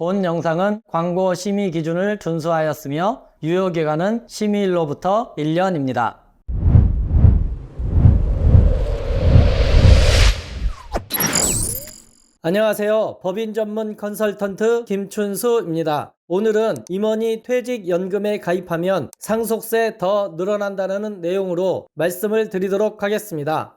본 영상은 광고 심의 기준을 준수하였으며 유효기간은 심의일로부터 1년입니다. 안녕하세요. 법인 전문 컨설턴트 김춘수입니다. 오늘은 임원이 퇴직연금에 가입하면 상속세 더 늘어난다는 내용으로 말씀을 드리도록 하겠습니다.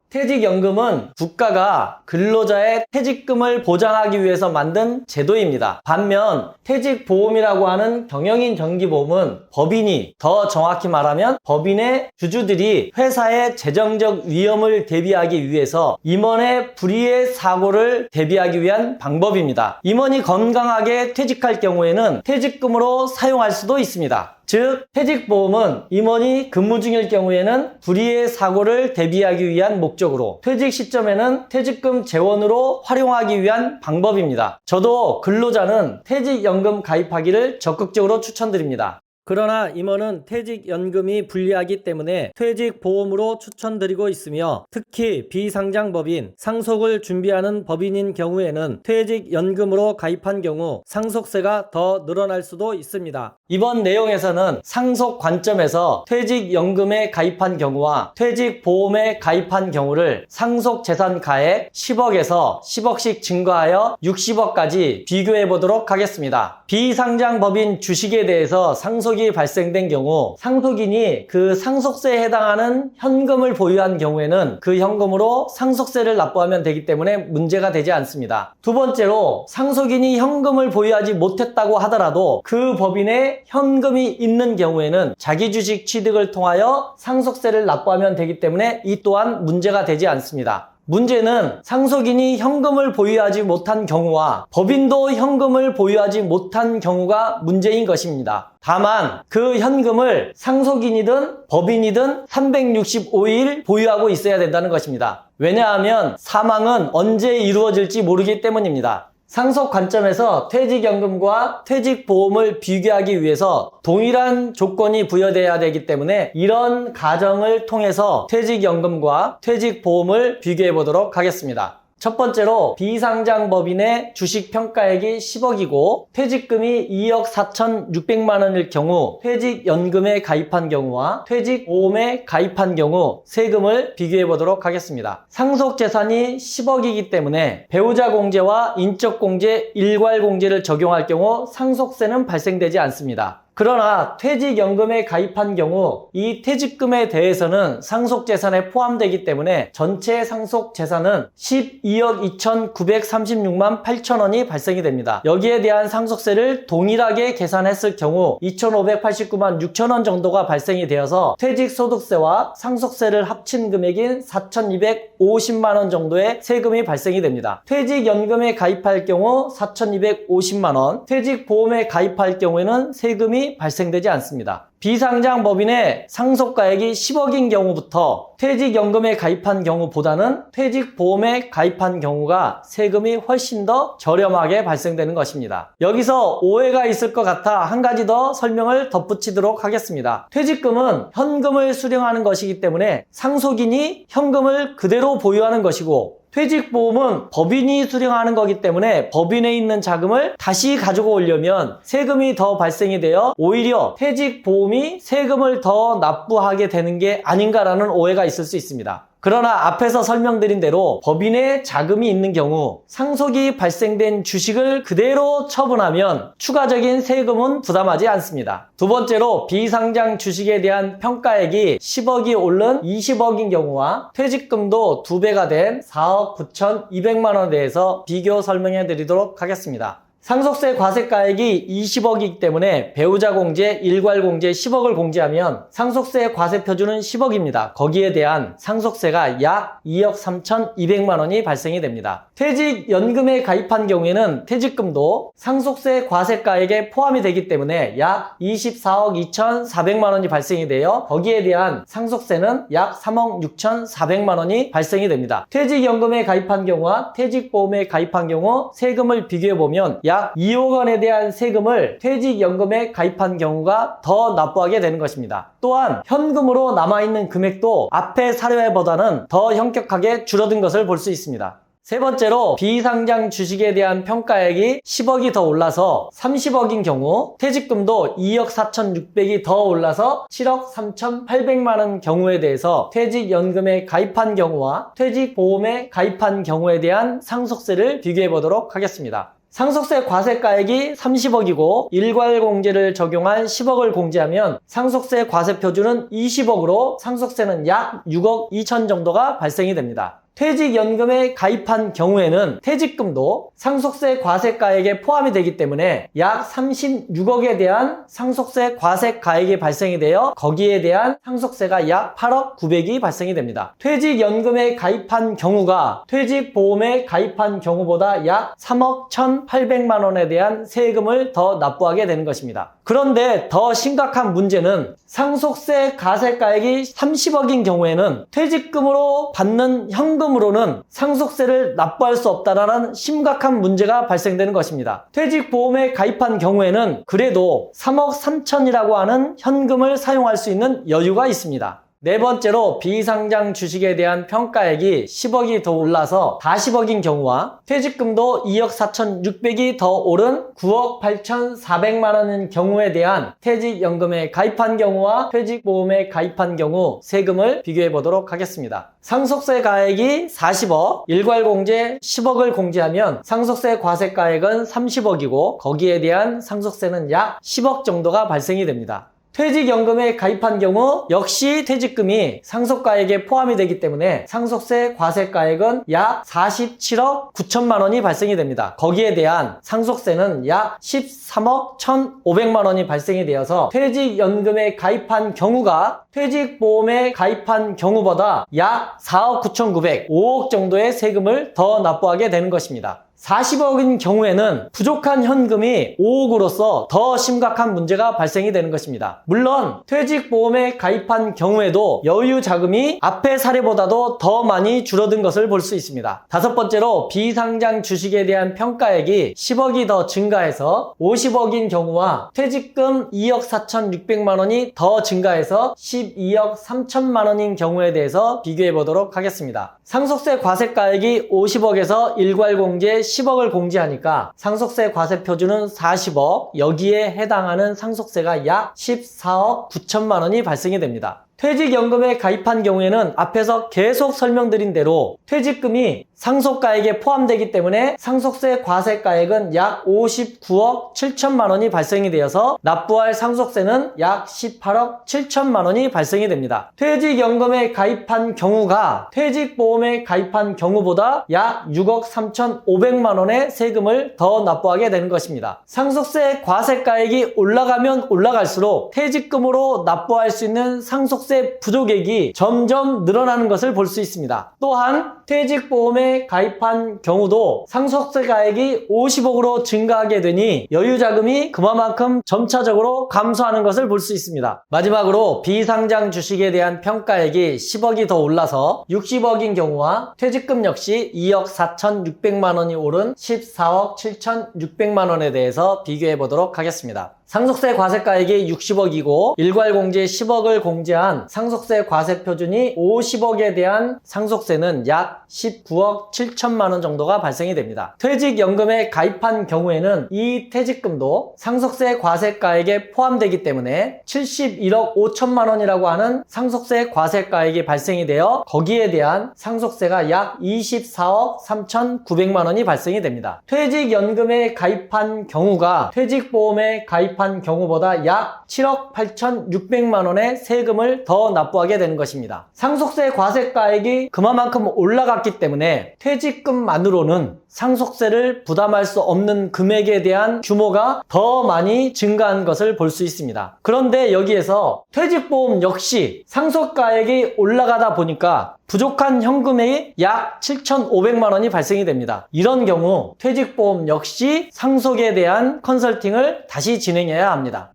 퇴직연금은 국가가 근로자의 퇴직금을 보장하기 위해서 만든 제도입니다. 반면 퇴직보험이라고 하는 경영인 정기보험은 법인이, 더 정확히 말하면 법인의 주주들이 회사의 재정적 위험을 대비하기 위해서 임원의 불의의 사고를 대비하기 위한 방법입니다. 임원이 건강하게 퇴직할 경우에는 퇴직금으로 사용할 수도 있습니다. 즉, 퇴직보험은 임원이 근무 중일 경우에는 불의의 사고를 대비하기 위한 목적으로, 퇴직 시점에는 퇴직금 재원으로 활용하기 위한 방법입니다. 저도 근로자는 퇴직연금 가입하기를 적극적으로 추천드립니다. 그러나 임원은 퇴직연금이 불리하기 때문에 퇴직보험으로 추천드리고 있으며, 특히 비상장법인, 상속을 준비하는 법인인 경우에는 퇴직연금으로 가입한 경우 상속세가 더 늘어날 수도 있습니다. 이번 내용에서는 상속 관점에서 퇴직연금에 가입한 경우와 퇴직보험에 가입한 경우를 상속재산가액 10억에서 10억씩 증가하여 60억까지 비교해 보도록 하겠습니다. 비상장법인 주식에 대해서 상속이 발생된 경우 상속인이 그 상속세에 해당하는 현금을 보유한 경우에는 그 현금으로 상속세를 납부하면 되기 때문에 문제가 되지 않습니다. 두 번째로, 상속인이 현금을 보유하지 못했다고 하더라도 그 법인에 현금이 있는 경우에는 자기 주식 취득을 통하여 상속세를 납부하면 되기 때문에 이 또한 문제가 되지 않습니다. 문제는 상속인이 현금을 보유하지 못한 경우와 법인도 현금을 보유하지 못한 경우가 문제인 것입니다. 다만 그 현금을 상속인이든 법인이든 365일 보유하고 있어야 된다는 것입니다. 왜냐하면 사망은 언제 이루어질지 모르기 때문입니다. 상속 관점에서 퇴직연금과 퇴직보험을 비교하기 위해서 동일한 조건이 부여돼야 되기 때문에 이런 가정을 통해서 퇴직연금과 퇴직보험을 비교해 보도록 하겠습니다. 첫 번째로, 비상장법인의 주식평가액이 10억이고 퇴직금이 2억 4,600만 원일 경우 퇴직연금에 가입한 경우와 퇴직보험에 가입한 경우 세금을 비교해 보도록 하겠습니다. 상속재산이 10억이기 때문에 배우자공제와 인적공제, 일괄공제를 적용할 경우 상속세는 발생되지 않습니다. 그러나 퇴직연금에 가입한 경우 이 퇴직금에 대해서는 상속재산에 포함되기 때문에 전체 상속재산은 12억 2,936만 8천 원이 발생이 됩니다. 여기에 대한 상속세를 동일하게 계산했을 경우 2,589만 6천 원 정도가 발생이 되어서 퇴직소득세와 상속세를 합친 금액인 4,250만 원 정도의 세금이 발생이 됩니다. 퇴직연금에 가입할 경우 4,250만 원, 퇴직보험에 가입할 경우에는 세금이 발생되지 않습니다. 비상장법인의 상속가액이 10억인 경우부터 퇴직연금에 가입한 경우보다는 퇴직보험에 가입한 경우가 세금이 훨씬 더 저렴하게 발생되는 것입니다. 여기서 오해가 있을 것 같아 한 가지 더 설명을 덧붙이도록 하겠습니다. 퇴직금은 현금을 수령하는 것이기 때문에 상속인이 현금을 그대로 보유하는 것이고, 퇴직보험은 법인이 수령하는 거기 때문에 법인에 있는 자금을 다시 가지고 오려면 세금이 더 발생이 되어 오히려 퇴직보험이 세금을 더 납부하게 되는 게 아닌가라는 오해가 있을 수 있습니다. 그러나 앞에서 설명드린 대로 법인에 자금이 있는 경우 상속이 발생된 주식을 그대로 처분하면 추가적인 세금은 부담하지 않습니다. 두 번째로, 비상장 주식에 대한 평가액이 10억이 오른 20억인 경우와 퇴직금도 2배가 된 4억 9,200만 원에 대해서 비교 설명해 드리도록 하겠습니다. 상속세 과세가액이 20억이기 때문에 배우자 공제, 일괄 공제 10억을 공제하면 상속세 과세 표준은 10억입니다. 거기에 대한 상속세가 약 2억 3,200만 원이 발생이 됩니다. 퇴직연금에 가입한 경우에는 퇴직금도 상속세 과세가액에 포함이 되기 때문에 약 24억 2,400만 원이 발생이 되어 거기에 대한 상속세는 약 3억 6,400만 원이 발생이 됩니다. 퇴직연금에 가입한 경우와 퇴직보험에 가입한 경우 세금을 비교해보면 약 2억 원에 대한 세금을 퇴직연금에 가입한 경우가 더 납부하게 되는 것입니다. 또한 현금으로 남아있는 금액도 앞의 사례보다는 더 현격하게 줄어든 것을 볼 수 있습니다. 세 번째로 비상장 주식에 대한 평가액이 10억이 더 올라서 30억인 경우, 퇴직금도 2억 4,600이 더 올라서 7억 3,800만 원 경우에 대해서 퇴직연금에 가입한 경우와 퇴직보험에 가입한 경우에 대한 상속세를 비교해 보도록 하겠습니다. 상속세 과세가액이 30억이고 일괄공제를 적용한 10억을 공제하면 상속세 과세표준은 20억으로 상속세는 약 6억 2천 정도가 발생이 됩니다. 퇴직연금에 가입한 경우에는 퇴직금도 상속세 과세가액에 포함이 되기 때문에 약 36억에 대한 상속세 과세가액이 발생이 되어 거기에 대한 상속세가 약 8억 9백이 발생이 됩니다. 퇴직연금에 가입한 경우가 퇴직보험에 가입한 경우보다 약 3억 1,800만 원에 대한 세금을 더 납부하게 되는 것입니다. 그런데 더 심각한 문제는 상속세 과세가액이 30억인 경우에는 퇴직금으로 받는 현금으로는 상속세를 납부할 수 없다는 심각한 문제가 발생되는 것입니다. 퇴직보험에 가입한 경우에는 그래도 3억 3천이라고 하는 현금을 사용할 수 있는 여유가 있습니다. 네 번째로 비상장 주식에 대한 평가액이 10억이 더 올라서 40억인 경우와 퇴직금도 2억 4,600이 더 오른 9억 8,400만 원인 경우에 대한 퇴직연금에 가입한 경우와 퇴직보험에 가입한 경우 세금을 비교해 보도록 하겠습니다. 상속세 가액이 40억, 일괄공제 10억을 공제하면 상속세 과세가액은 30억이고 거기에 대한 상속세는 약 10억 정도가 발생이 됩니다. 퇴직연금에 가입한 경우 역시 퇴직금이 상속가액에 포함이 되기 때문에 상속세 과세가액은 약 47억 9천만 원이 발생이 됩니다. 거기에 대한 상속세는 약 13억 1,500만 원이 발생이 되어서 퇴직연금에 가입한 경우가 퇴직보험에 가입한 경우보다 약 4억 9,900, 5억 정도의 세금을 더 납부하게 되는 것입니다. 40억인 경우에는 부족한 현금이 5억으로서 더 심각한 문제가 발생이 되는 것입니다. 물론 퇴직보험에 가입한 경우에도 여유 자금이 앞의 사례보다도 더 많이 줄어든 것을 볼 수 있습니다. 다섯 번째로 비상장 주식에 대한 평가액이 10억이 더 증가해서 50억인 경우와 퇴직금 2억 4,600만 원이 더 증가해서 12억 3천만 원인 경우에 대해서 비교해 보도록 하겠습니다. 상속세 과세가액이 50억에서 일괄공제 10억을 공제하니까 상속세 과세 표준은 40억, 여기에 해당하는 상속세가 약 14억 9천만 원이 발생이 됩니다. 퇴직연금에 가입한 경우에는 앞에서 계속 설명드린 대로 퇴직금이 상속가액에 포함되기 때문에 상속세 과세가액은 약 59억 7천만 원이 발생이 되어서 납부할 상속세는 약 18억 7천만 원이 발생이 됩니다. 퇴직연금에 가입한 경우가 퇴직보험에 가입한 경우보다 약 6억 3,500만 원의 세금을 더 납부하게 되는 것입니다. 상속세 과세가액이 올라가면 올라갈수록 퇴직금으로 납부할 수 있는 상속세 부족액이 점점 늘어나는 것을 볼 수 있습니다. 또한 퇴직보험에 가입한 경우도 상속세가액이 50억으로 증가하게 되니 여유자금이 그만큼 점차적으로 감소하는 것을 볼 수 있습니다. 마지막으로 비상장 주식에 대한 평가액이 10억이 더 올라서 60억인 경우와 퇴직금 역시 2억 4,600만 원이 오른 14억 7,600만 원에 대해서 비교해 보도록 하겠습니다. 상속세 과세가액이 60억이고 일괄공제 10억을 공제한 상속세 과세 표준이 50억에 대한 상속세는 약 19억 7천만 원 정도가 발생이 됩니다. 퇴직연금에 가입한 경우에는 이 퇴직금도 상속세 과세가액에 포함되기 때문에 71억 5천만 원이라고 하는 상속세 과세가액이 발생이 되어 거기에 대한 상속세가 약 24억 3,900만 원이 발생이 됩니다. 퇴직연금에 가입한 경우가 퇴직보험에 가입한 경우보다 약 7억 8,600만 원의 세금을 더 납부하게 되는 것입니다. 상속세 과세가액이 그만큼 올라갔기 때문에 퇴직금만으로는 상속세를 부담할 수 없는 금액에 대한 규모가 더 많이 증가한 것을 볼 수 있습니다. 그런데 여기에서 퇴직보험 역시 상속가액이 올라가다 보니까 부족한 현금이 약 7,500만 원이 발생이 됩니다. 이런 경우 퇴직보험 역시 상속에 대한 컨설팅을 다시 진행해야 합니다.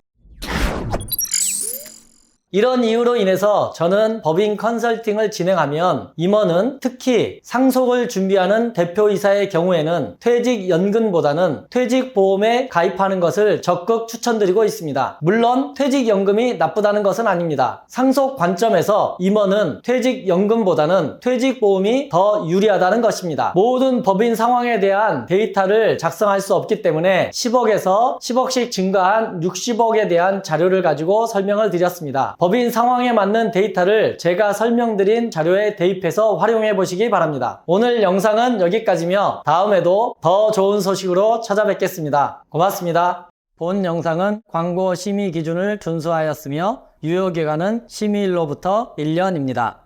이런 이유로 인해서 저는 법인 컨설팅을 진행하면 임원은 특히 상속을 준비하는 대표이사의 경우에는 퇴직연금보다는 퇴직보험에 가입하는 것을 적극 추천드리고 있습니다. 물론 퇴직연금이 나쁘다는 것은 아닙니다. 상속 관점에서 임원은 퇴직연금보다는 퇴직보험이 더 유리하다는 것입니다. 모든 법인 상황에 대한 데이터를 작성할 수 없기 때문에 10억에서 10억씩 증가한 60억에 대한 자료를 가지고 설명을 드렸습니다. 법인 상황에 맞는 데이터를 제가 설명드린 자료에 대입해서 활용해 보시기 바랍니다. 오늘 영상은 여기까지며 다음에도 더 좋은 소식으로 찾아뵙겠습니다. 고맙습니다. 본 영상은 광고 심의 기준을 준수하였으며 유효기간은 심의일로부터 1년입니다.